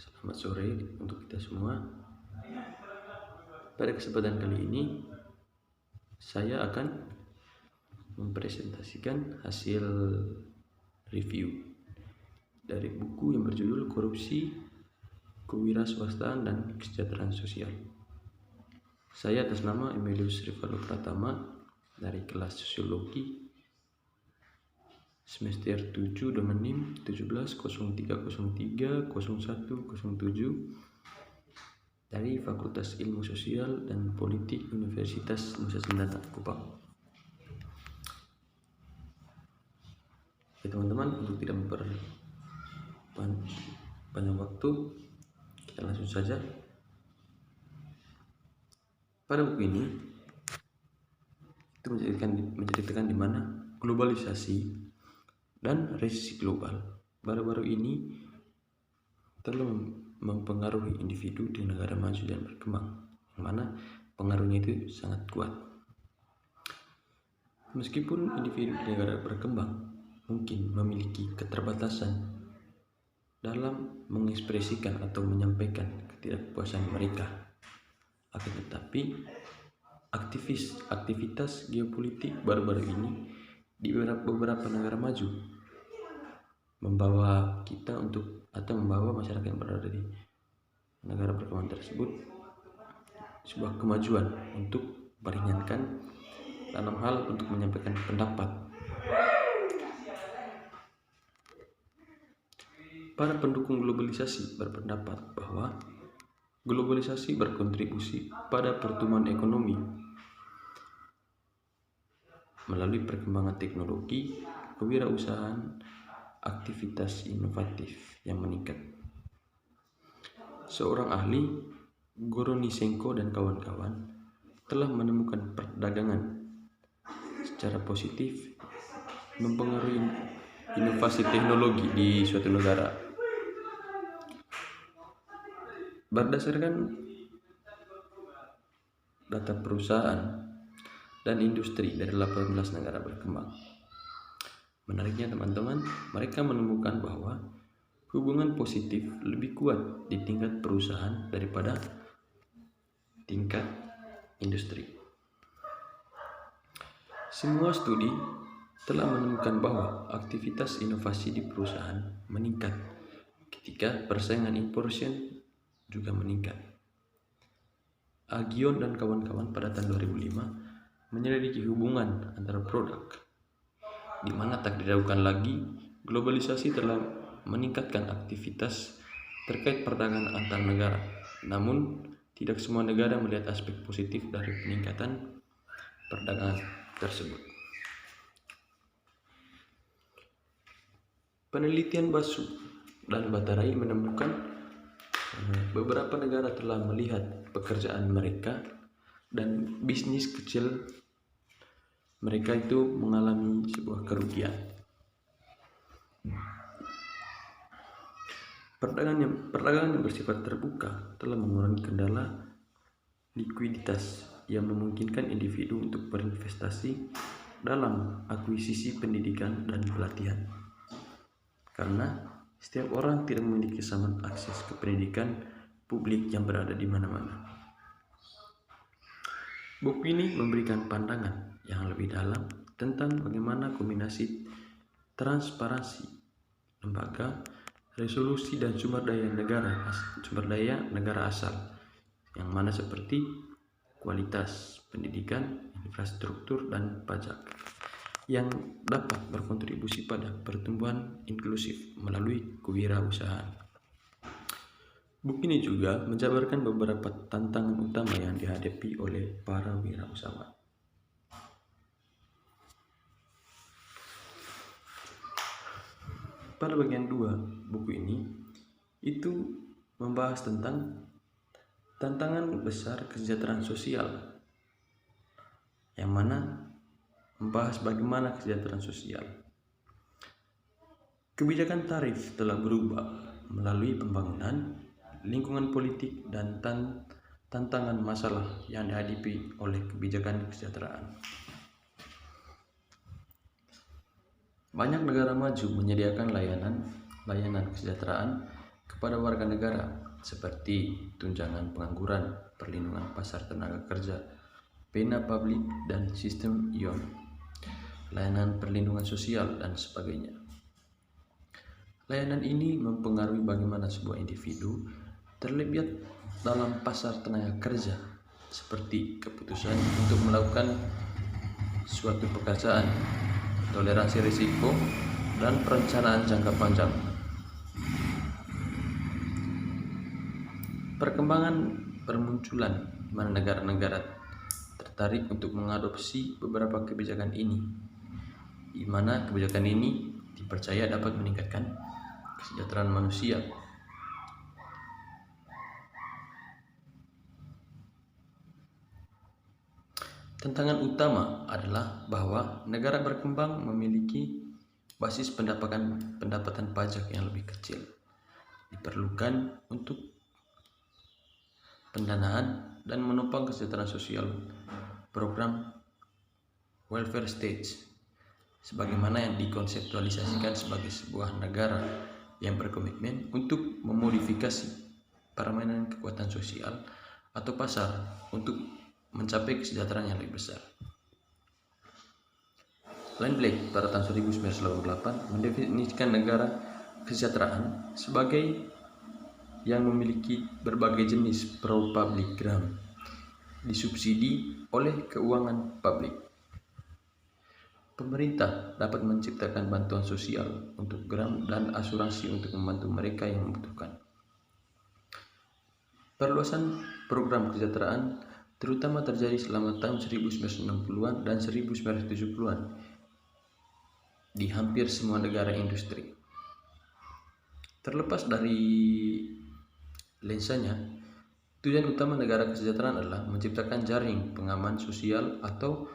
Selamat sore untuk kita semua. Pada kesempatan kali ini saya akan mempresentasikan hasil review dari buku yang berjudul Korupsi, Kewirausahaan dan Kesejahteraan Sosial. Saya atas nama Emilius Rivaldo Pratama dari kelas Sosiologi semester 7 dengan NIM 1703030107 dari Fakultas Ilmu Sosial dan Politik Universitas Nusa Tenggara Kupang. Ya teman-teman, untuk tidak memperpanjang waktu, kita langsung saja. Pada buku ini itu menceritakan di mana globalisasi dan resesi global baru-baru ini telah mempengaruhi individu di negara maju dan berkembang, yang mana pengaruhnya itu sangat kuat. Meskipun individu di negara berkembang mungkin memiliki keterbatasan dalam mengekspresikan atau menyampaikan ketidakpuasan mereka, akan tetapi aktivitas geopolitik baru-baru ini di beberapa negara maju membawa masyarakat yang berada di negara berkembang tersebut sebuah kemajuan untuk meringankan dalam hal untuk menyampaikan pendapat. Para pendukung globalisasi berpendapat bahwa globalisasi berkontribusi pada pertumbuhan ekonomi melalui perkembangan teknologi, kewirausahaan, aktivitas inovatif yang meningkat. Seorang ahli, Goronisenko dan kawan-kawan, telah menemukan perdagangan secara positif mempengaruhi inovasi teknologi di suatu negara. Berdasarkan data perusahaan dan industri dari 18 negara berkembang. Menariknya teman-teman, mereka menemukan bahwa hubungan positif lebih kuat di tingkat perusahaan daripada tingkat industri. Semua studi telah menemukan bahwa aktivitas inovasi di perusahaan meningkat ketika persaingan impor juga meningkat. Agion dan kawan-kawan pada tahun 2005 menyelidiki hubungan antara produk, di mana tak diragukan lagi globalisasi telah meningkatkan aktivitas terkait perdagangan antar negara. Namun, tidak semua negara melihat aspek positif dari peningkatan perdagangan tersebut. Penelitian Basu dan Batarai menemukan beberapa negara telah melihat pekerjaan mereka dan bisnis kecil mereka itu mengalami sebuah kerugian. Perdagangan yang bersifat terbuka telah mengurangi kendala likuiditas yang memungkinkan individu untuk berinvestasi dalam akuisisi pendidikan dan pelatihan. Karena setiap orang tidak memiliki kesamaan akses ke pendidikan publik yang berada di mana-mana. Buku ini memberikan pandangan yang lebih dalam tentang bagaimana kombinasi transparansi lembaga, resolusi dan sumber daya negara asal, yang mana seperti kualitas pendidikan, infrastruktur dan pajak, yang dapat berkontribusi pada pertumbuhan inklusif melalui kewirausahaan. Buku ini juga menjabarkan beberapa tantangan utama yang dihadapi oleh para wirausahawan. Pada bagian 2 buku ini itu membahas tentang tantangan besar kesejahteraan sosial, yang mana membahas bagaimana kesejahteraan sosial. Kebijakan tarif telah berubah melalui pembangunan, lingkungan politik, dan tantangan masalah yang dihadapi oleh kebijakan kesejahteraan. Banyak negara maju menyediakan layanan kesejahteraan kepada warga negara seperti tunjangan pengangguran, perlindungan pasar tenaga kerja, pena publik dan sistem ION, layanan perlindungan sosial dan sebagainya. Layanan ini mempengaruhi bagaimana sebuah individu terlibat dalam pasar tenaga kerja, seperti keputusan untuk melakukan suatu pekerjaan, toleransi risiko, dan perencanaan jangka panjang. Perkembangan bermunculan di mana negara-negara tertarik untuk mengadopsi beberapa kebijakan ini, di mana kebijakan ini dipercaya dapat meningkatkan kesejahteraan manusia. Tantangan utama adalah bahwa negara berkembang memiliki basis pendapatan pajak yang lebih kecil. Diperlukan untuk pendanaan dan menopang kesejahteraan sosial program welfare state, sebagaimana yang dikonseptualisasikan sebagai sebuah negara yang berkomitmen untuk memodifikasi permainan kekuatan sosial atau pasar untuk mencapai kesejahteraan yang lebih besar. Len Blake pada tahun 1988 mendefinisikan negara kesejahteraan sebagai yang memiliki berbagai jenis pro-public grant disubsidi oleh keuangan publik. Pemerintah dapat menciptakan bantuan sosial untuk grant dan asuransi untuk membantu mereka yang membutuhkan. Perluasan program kesejahteraan terutama terjadi selama tahun 1960-an dan 1970-an di hampir semua negara industri. Terlepas dari lensanya, tujuan utama negara kesejahteraan adalah menciptakan jaring pengaman sosial atau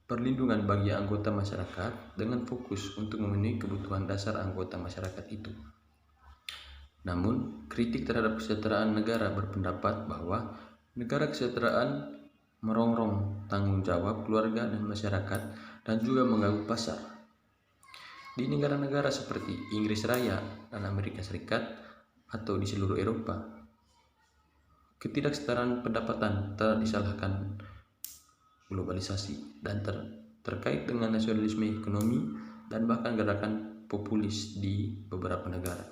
perlindungan bagi anggota masyarakat dengan fokus untuk memenuhi kebutuhan dasar anggota masyarakat itu. Namun, kritik terhadap kesejahteraan negara berpendapat bahwa negara kesejahteraan merongrong tanggung jawab keluarga dan masyarakat dan juga mengganggu pasar. Di negara-negara seperti Inggris Raya dan Amerika Serikat atau di seluruh Eropa, ketidaksetaraan pendapatan telah disalahkan globalisasi dan terkait dengan nasionalisme ekonomi dan bahkan gerakan populis di beberapa negara.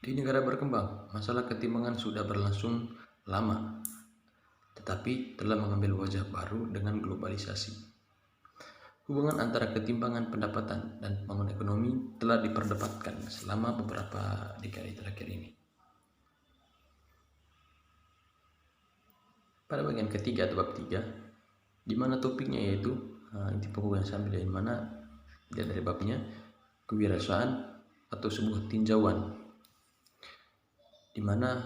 Di negara berkembang, masalah ketimpangan sudah berlangsung lama, tetapi telah mengambil wajah baru dengan globalisasi. Hubungan antara ketimpangan pendapatan dan pembangunan ekonomi telah diperdebatkan selama beberapa dekade terakhir ini. Pada bagian ketiga atau bab 3, di mana topiknya yaitu inti pokok yang sambil dari mana dia dari babnya kewirausahaan atau sebuah tinjauan, di mana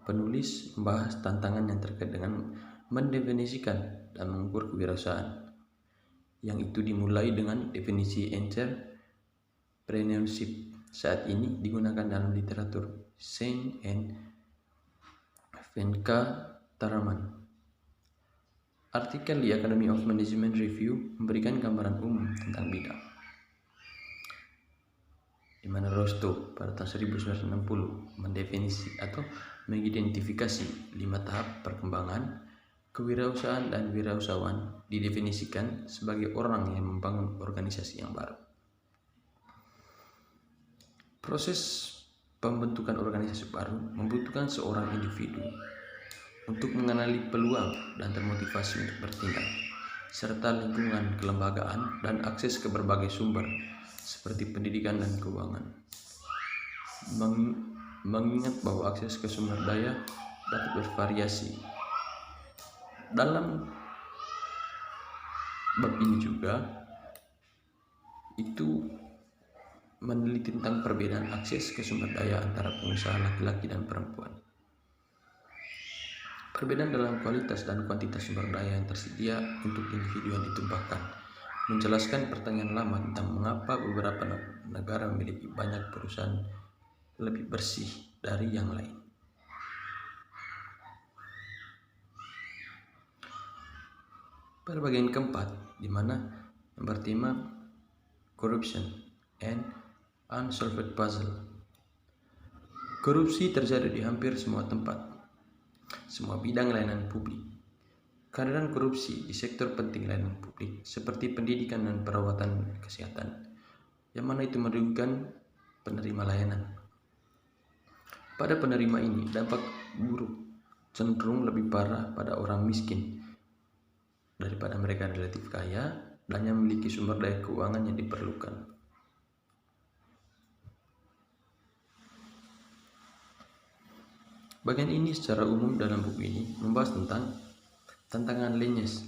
penulis membahas tantangan yang terkait dengan mendefinisikan dan mengukur kewirausahaan, yang itu dimulai dengan definisi entrepreneurship saat ini digunakan dalam literatur Sein and Venka Taraman. Artikel di Academy of Management Review memberikan gambaran umum tentang bidang, di mana Rostow pada tahun 1960 mendefinisi atau mengidentifikasi 5 tahap perkembangan kewirausahaan dan wirausahawan didefinisikan sebagai orang yang membangun organisasi yang baru. Proses pembentukan organisasi baru membutuhkan seorang individu untuk mengenali peluang dan termotivasi untuk bertindak, serta lingkungan kelembagaan dan akses ke berbagai sumber seperti pendidikan dan keuangan. Mengingat bahwa akses ke sumber daya dapat bervariasi. Dalam bab ini juga itu meneliti tentang perbedaan akses ke sumber daya antara pengusaha laki-laki dan perempuan. Perbedaan dalam kualitas dan kuantitas sumber daya yang tersedia untuk individu yang ditumpahkan menjelaskan pertanyaan lama tentang mengapa beberapa negara memiliki banyak perusahaan lebih bersih dari yang lain. Pada bagian keempat, di mana yang bertema corruption and Unsolved puzzle. Korupsi terjadi di hampir semua tempat, semua bidang layanan publik. Kehadiran korupsi di sektor penting layanan publik seperti pendidikan dan perawatan kesehatan, yang mana itu merugikan penerima layanan. Pada penerima ini, dampak buruk cenderung lebih parah pada orang miskin daripada mereka relatif kaya dan yang memiliki sumber daya keuangan yang diperlukan. Bagian ini secara umum dalam buku ini membahas tentang tantangan Leynes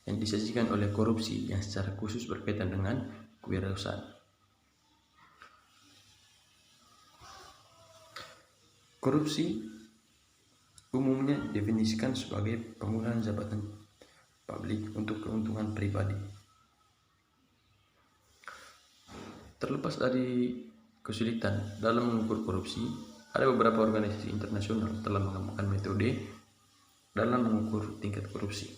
yang disajikan oleh korupsi yang secara khusus berkaitan dengan kewirausahaan. Korupsi umumnya didefinisikan sebagai penggunaan jabatan publik untuk keuntungan pribadi. Terlepas dari kesulitan dalam mengukur korupsi, ada beberapa organisasi internasional telah mengembangkan metode dalam mengukur tingkat korupsi,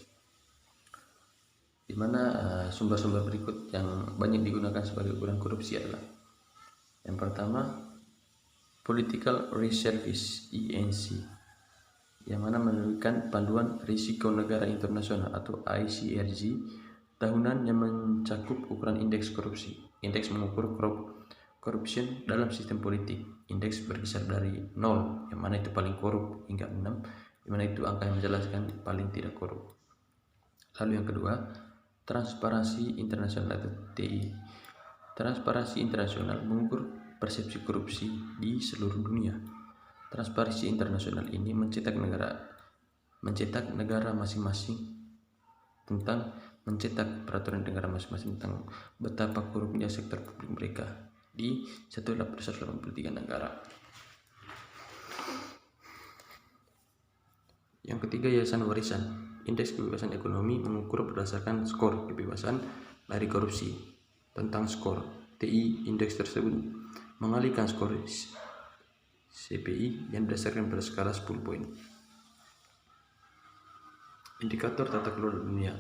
di mana sumber-sumber berikut yang banyak digunakan sebagai ukuran korupsi adalah: yang pertama, Political Risk Service (ENC), yang mana menunjukkan panduan risiko negara internasional atau ICRG tahunan yang mencakup ukuran indeks korupsi. Indeks mengukur corruption dalam sistem politik. Indeks berkisar dari 0, yang mana itu paling korup, hingga 6, yang mana itu angka yang menjelaskan paling tidak korup. Lalu yang kedua, Transparansi Internasional atau TI. Transparansi Internasional mengukur persepsi korupsi di seluruh dunia. Transparansi Internasional ini mencetak negara masing-masing tentang mencetak peraturan negara masing-masing tentang betapa korupnya sektor publik mereka di 183 negara. Yang ketiga, Yayasan Warisan. Indeks kebebasan ekonomi mengukur berdasarkan skor kebebasan dari korupsi. Tentang skor TI, indeks tersebut mengalihkan skor CPI yang berdasarkan pada skala 10 poin. Indikator tata kelola dunia.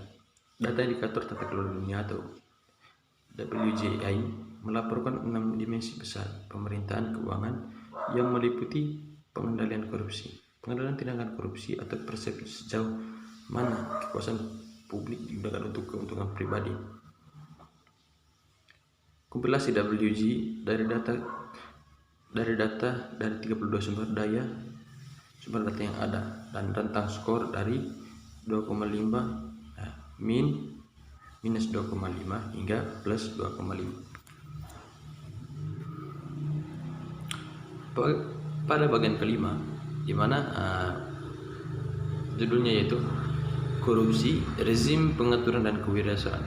Data indikator tata kelola dunia atau WGI melaporkan 6 dimensi besar pemerintahan keuangan yang meliputi pengendalian korupsi, pengendalian tindakan korupsi atau persepsi sejauh mana kekuasaan publik digunakan untuk keuntungan pribadi. Kompilasi WG dari data dari 32 sumber data yang ada dan rentang skor dari 2,5 minus 2,5 hingga plus 2,5. Pada bagian kelima, di mana judulnya yaitu korupsi, rezim pengaturan dan kewirausahaan.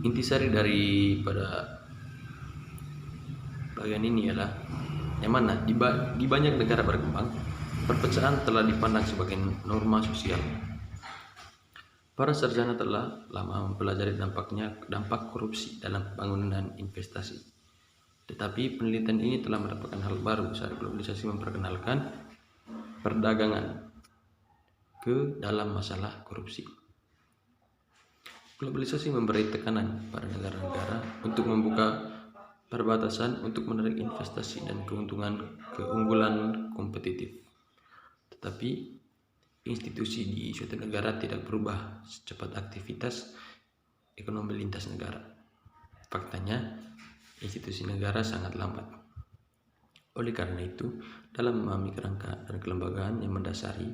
Intisari daripada bagian ini ialah yang mana di banyak negara berkembang, perpecahan telah dipandang sebagai norma sosial. Para sarjana telah lama mempelajari dampak korupsi dalam pembangunan dan investasi. Tetapi penelitian ini telah mendapatkan hal baru saat globalisasi memperkenalkan perdagangan ke dalam masalah korupsi. Globalisasi memberi tekanan pada negara-negara untuk membuka perbatasan untuk menarik investasi dan keunggulan kompetitif. Tetapi institusi di suatu negara tidak berubah secepat aktivitas ekonomi lintas negara. Faktanya, institusi negara sangat lambat. Oleh karena itu, dalam memahami kerangka dan kelembagaan yang mendasari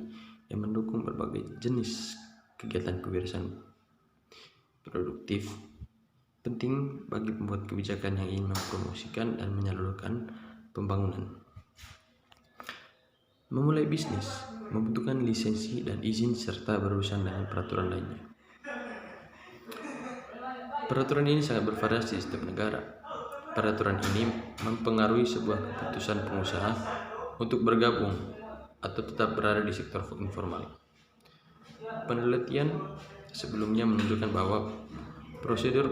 yang mendukung berbagai jenis kegiatan kewirausahaan produktif, penting bagi pembuat kebijakan yang ingin mempromosikan dan menyalurkan pembangunan. Memulai bisnis membutuhkan lisensi dan izin serta berurusan dengan peraturan lainnya. Peraturan ini sangat bervariasi di setiap negara. Peraturan ini mempengaruhi sebuah keputusan pengusaha untuk bergabung atau tetap berada di sektor informal. Penelitian sebelumnya menunjukkan bahwa prosedur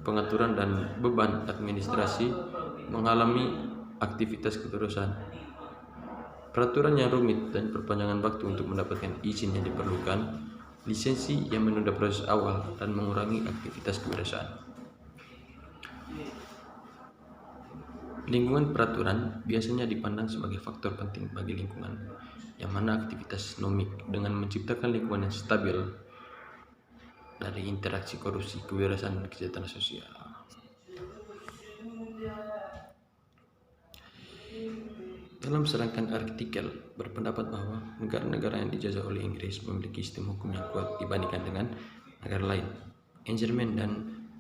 pengaturan dan beban administrasi mengalami aktivitas kewirausahaan. Peraturan yang rumit dan perpanjangan waktu untuk mendapatkan izin yang diperlukan, lisensi yang menunda proses awal dan mengurangi aktivitas kewirausahaan. Lingkungan peraturan biasanya dipandang sebagai faktor penting bagi lingkungan, yang mana aktivitas nomik dengan menciptakan lingkungan yang stabil dari interaksi korupsi, kewirausahaan, dan kesejahteraan sosial. Dalam serangkaian artikel berpendapat bahwa negara-negara yang dijajah oleh Inggris memiliki sistem hukum yang kuat dibandingkan dengan negara lain. Angerman dan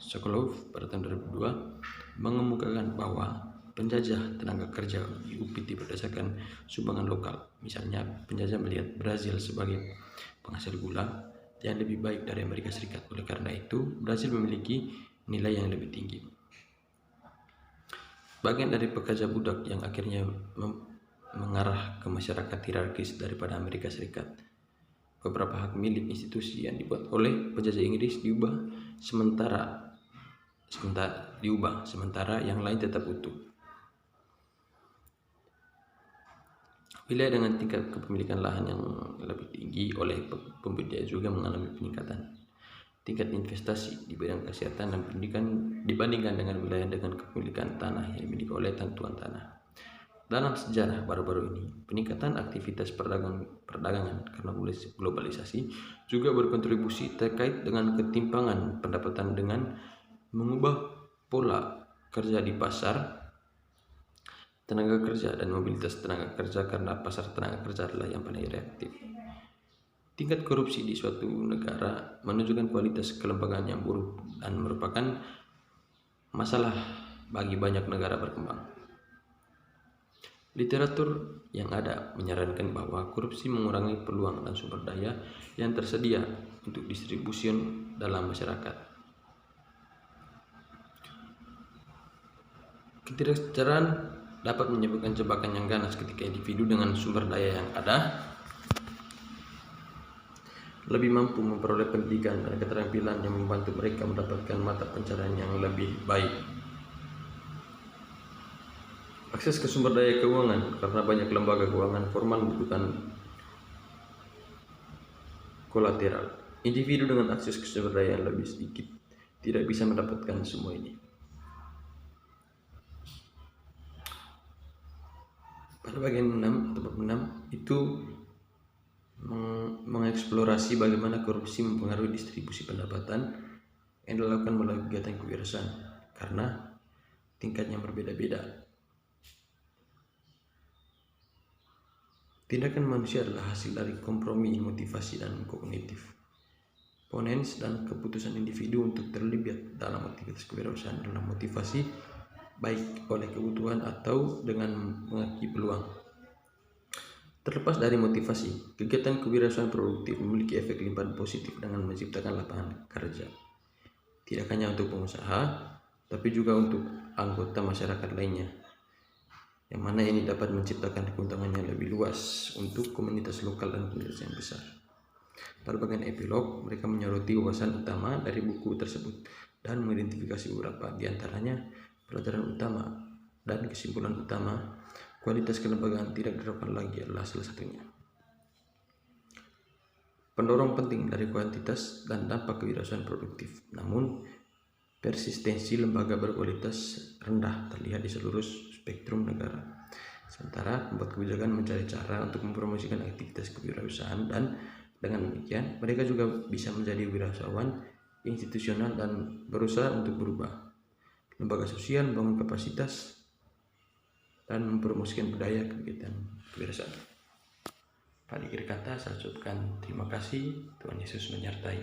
Sokolov pada tahun 2002 mengemukakan bahwa penjajah tenaga kerja di UPT berdasarkan sumbangan lokal. Misalnya, penjajah melihat Brazil sebagai penghasil gula yang lebih baik dari Amerika Serikat. Oleh karena itu, Brazil memiliki nilai yang lebih tinggi. Bagian dari pekerja budak yang akhirnya mengarah ke masyarakat hierarkis daripada Amerika Serikat. Beberapa hak milik institusi yang dibuat oleh penjajah Inggris diubah sementara yang lain tetap utuh. Wilayah dengan tingkat kepemilikan lahan yang lebih tinggi oleh pembudidaya juga mengalami peningkatan. Tingkat investasi di bidang kesehatan dan pendidikan dibandingkan dengan wilayah dengan kepemilikan tanah yang dimiliki oleh tuan tanah. Dalam sejarah baru-baru ini, peningkatan aktivitas perdagangan karena globalisasi juga berkontribusi terkait dengan ketimpangan pendapatan dengan mengubah pola kerja di pasar tenaga kerja dan mobilitas tenaga kerja karena pasar tenaga kerja adalah yang paling reaktif. Tingkat korupsi di suatu negara menunjukkan kualitas kelembagaan yang buruk dan merupakan masalah bagi banyak negara berkembang. Literatur yang ada menyarankan bahwa korupsi mengurangi peluang dan sumber daya yang tersedia untuk distribusi dalam masyarakat. Ketidaksetaraan dapat menyebabkan jebakan yang ganas ketika individu dengan sumber daya yang ada lebih mampu memperoleh pendidikan dan keterampilan yang membantu mereka mendapatkan mata pencaharian yang lebih baik. Akses ke sumber daya keuangan, karena banyak lembaga keuangan formal membutuhkan kolateral. Individu dengan akses ke sumber daya yang lebih sedikit tidak bisa mendapatkan semua ini. Pada bagian 6 itu mengeksplorasi bagaimana korupsi mempengaruhi distribusi pendapatan yang dilakukan melalui kegiatan kewirausahaan karena tingkatnya berbeda-beda. Tindakan manusia adalah hasil dari kompromi motivasi dan kognitif. Ponens dan keputusan individu untuk terlibat dalam aktivitas kewirausahaan adalah motivasi baik oleh kebutuhan atau dengan mengakui peluang. Terlepas dari motivasi, kegiatan kewirausahaan produktif memiliki efek limpahan positif dengan menciptakan lapangan kerja. Tidak hanya untuk pengusaha, tapi juga untuk anggota masyarakat lainnya, yang mana ini dapat menciptakan keuntungan yang lebih luas untuk komunitas lokal dan komunitas yang besar. Pada bagian epilog, mereka menyoroti wawasan utama dari buku tersebut dan mengidentifikasi beberapa di antaranya pelajaran utama dan kesimpulan utama. Kualitas kelembagaan tidak diragukan lagi adalah salah satunya. Pendorong penting dari kuantitas dan dampak kewirausahaan produktif. Namun, persistensi lembaga berkualitas rendah terlihat di seluruh spektrum negara. Sementara pembuat kebijakan mencari cara untuk mempromosikan aktivitas kewirausahaan dan dengan demikian mereka juga bisa menjadi wirausahawan institusional dan berusaha untuk berubah. Lembaga sosial membangun kapasitas dan mempromosikan budaya kegiatan kewirausahaan. Pada akhir kata saya ucapkan terima kasih, Tuhan Yesus menyertai.